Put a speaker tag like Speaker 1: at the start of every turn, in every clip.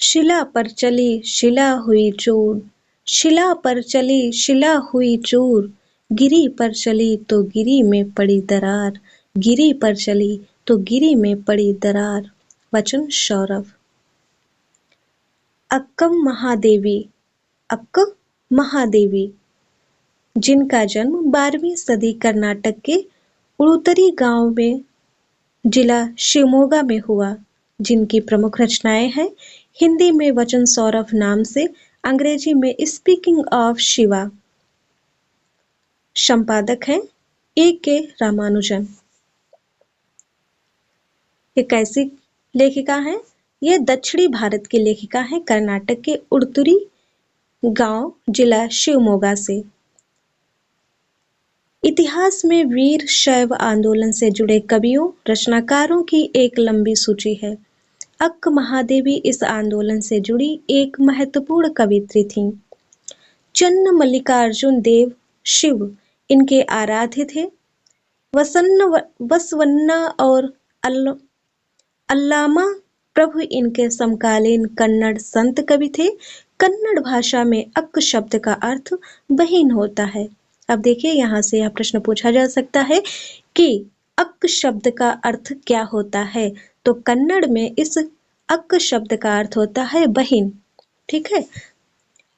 Speaker 1: शिला पर चली शिला हुई चूर, शिला पर चली शिला हुई चूर, गिरी पर चली तो गिरी में पड़ी दरार, गिरी पर चली तो गिरी में पड़ी दरार। वचन सौरभ। अक्कम महादेवी, अक्क महादेवी, जिनका जन्म 12वीं सदी कर्नाटक के उडुतरी गांव में जिला शिवमोगा में हुआ, जिनकी प्रमुख रचनाएं हैं हिंदी में वचन सौरभ नाम से, अंग्रेजी में स्पीकिंग ऑफ शिवा। संपादक हैं A.K. रामानुजन। ये कैसी लेखिका हैं? ये दक्षिणी भारत की लेखिका हैं, कर्नाटक के उडुतरी गांव जिला शिवमोगा से। इतिहास में वीर शैव आंदोलन से जुड़े कवियों रचनाकारों की एक लंबी सूची है। अक्क महादेवी इस आंदोलन से जुड़ी एक महत्वपूर्ण कवियत्री थीं। चन्न मल्लिकार्जुन देव शिव इनके आराध्य थे। बसवन्ना और अल्लामा प्रभु इनके समकालीन कन्नड़ संत कवि थे। कन्नड़ भाषा में अक्क शब्द का अर्थ बहिन होता है। अब देखिए, यहाँ से यह प्रश्न पूछा जा सकता है कि अक्क शब्द का अर्थ क्या होता है, तो कन्नड़ में इस अक्क शब्द का अर्थ होता है बहिन। ठीक है।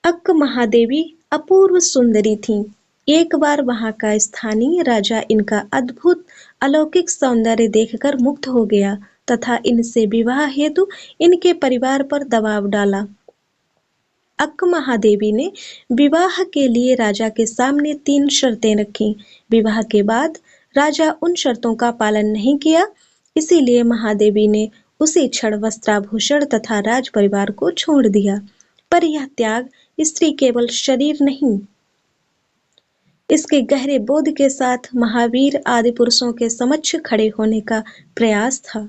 Speaker 1: अक्क महादेवी अपूर्व सुंदरी थीं। एक बार वहां का स्थानीय राजा इनका अद्भुत अलौकिक सौंदर्य देखकर मुग्ध हो गया तथा इनसे विवाह हेतु इनके परिवार पर दबाव डाला। अक्क महादेवी ने विवाह के लिए राजा के सामने 3 शर्तें रखीं। विवाह के बाद राजा उन शर्तों का पालन नहीं किया, इसीलिए महादेवी ने उसी क्षण वस्त्राभूषण तथा राज परिवार को छोड़ दिया। पर यह त्याग स्त्री केवल शरीर नहीं, इसके गहरे बोध के साथ महावीर आदि पुरुषों के समक्ष खड़े होने का प्रयास था।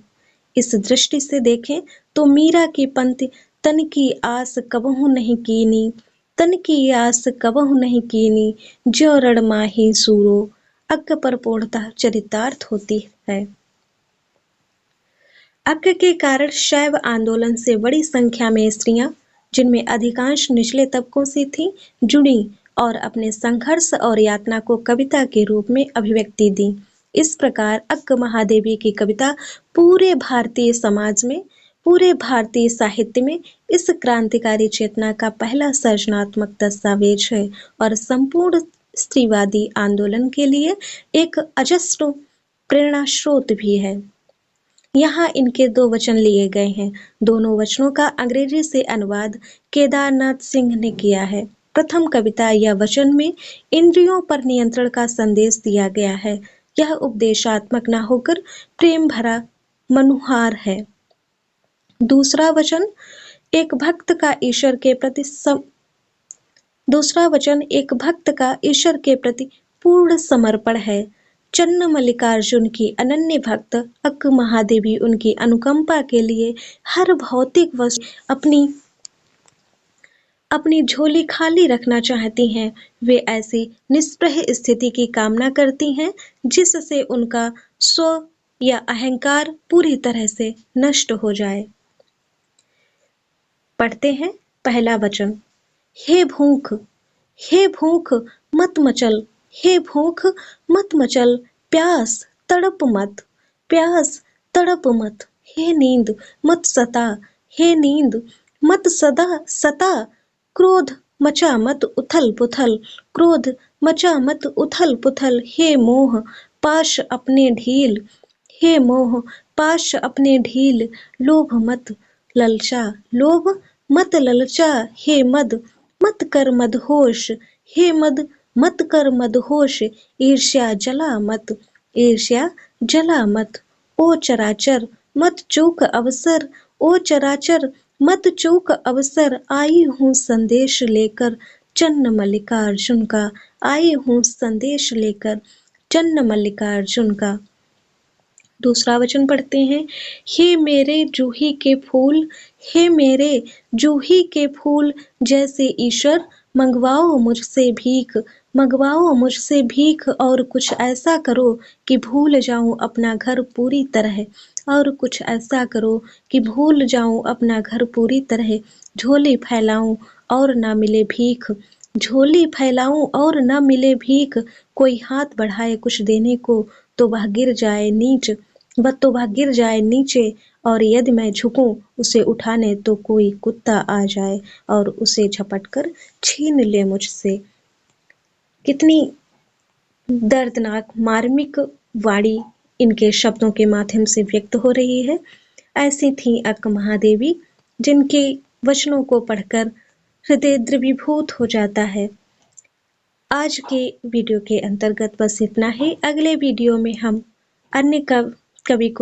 Speaker 1: इस दृष्टि से देखें तो मीरा की पंक्ति तन की आस कबहू नहीं कीनी, तन की आस कबहू नहीं कीनी, जो रण माही सूरो, अक्क पर पूर्णतः चरितार्थ होती है। अक्क के कारण शैव आंदोलन से बड़ी संख्या में स्त्रियां, जिनमें अधिकांश निचले तबकों से थीं, जुड़ी और अपने संघर्ष और यातना को कविता के रूप में अभिव्यक्ति दी। इस प्रकार अक्क महादेवी की कविता पूरे भारतीय समाज में, पूरे भारतीय साहित्य में इस क्रांतिकारी चेतना का पहला सर्जनात्मक दस्तावेज है और संपूर्ण स्त्रीवादी आंदोलन के लिए एक अजस्र प्रेरणा स्रोत भी है। यहाँ इनके 2 वचन लिए गए हैं। दोनों वचनों का अंग्रेजी से अनुवाद केदारनाथ सिंह ने किया है। प्रथम कविता या वचन में इंद्रियों पर नियंत्रण का संदेश दिया गया है। यह उपदेशात्मक न होकर प्रेम भरा मनुहार है। दूसरा वचन एक भक्त का ईश्वर के प्रति पूर्ण समर्पण है। चन्न मल्लिकार्जुन की अनन्य भक्त अक्क महादेवी उनकी अनुकंपा के लिए हर भौतिक वस्तु अपनी झोली खाली रखना चाहती हैं। वे ऐसी निष्प्रह स्थिति की कामना करती हैं जिससे उनका स्व या अहंकार पूरी तरह से नष्ट हो जाए। पढ़ते हैं पहला वचन। हे भूख मत मचल, हे भूख मत मचल, प्यास तड़प मत, हे नींद मत सता, हे नींद मत सता, क्रोध मचा मत उथल पुथल, क्रोध मचा मत उथल पुथल, हे मोह पाश अपने ढील, हे मोह पाश अपने ढील, लोभ मत ललचा, हे मद मत कर मदहोश, हे मद मत कर मदहोश, ईर्ष्या जला मत, ओ चराचर मत चूक अवसर, ओ चराचर मत चूक अवसर, आई हूँ संदेश लेकर चन्न मल्लिकार्जुन का, आई हूँ संदेश लेकर चन्न मल्लिकार्जुन का। दूसरा वचन पढ़ते हैं। हे मेरे जूही के फूल, हे मेरे जूही के फूल, जैसे ईश्वर मंगवाओ मुझसे भीख, मंगवाओ मुझसे भीख और कुछ ऐसा करो कि भूल जाऊं अपना घर पूरी तरह, और कुछ ऐसा करो कि भूल जाऊं अपना घर पूरी तरह। झोली फैलाऊं और ना मिले भीख, झोली फैलाऊं और ना मिले भीख, कोई हाथ बढ़ाए कुछ देने को तो वह गिर जाए नीच, तो वह गिर जाए नीचे, और यदि मैं झुकूं उसे उठाने तो कोई कुत्ता आ जाए और उसे झपट कर छीन ले मुझसे। कितनी दर्दनाक मार्मिक वाणी इनके शब्दों के माध्यम से व्यक्त हो रही है। ऐसी थी अक्क महादेवी, जिनके वचनों को पढ़कर हृदय द्रवीभूत हो जाता है। आज के वीडियो के अंतर्गत बस इतना ही। अगले वीडियो में हम अन्य कवि को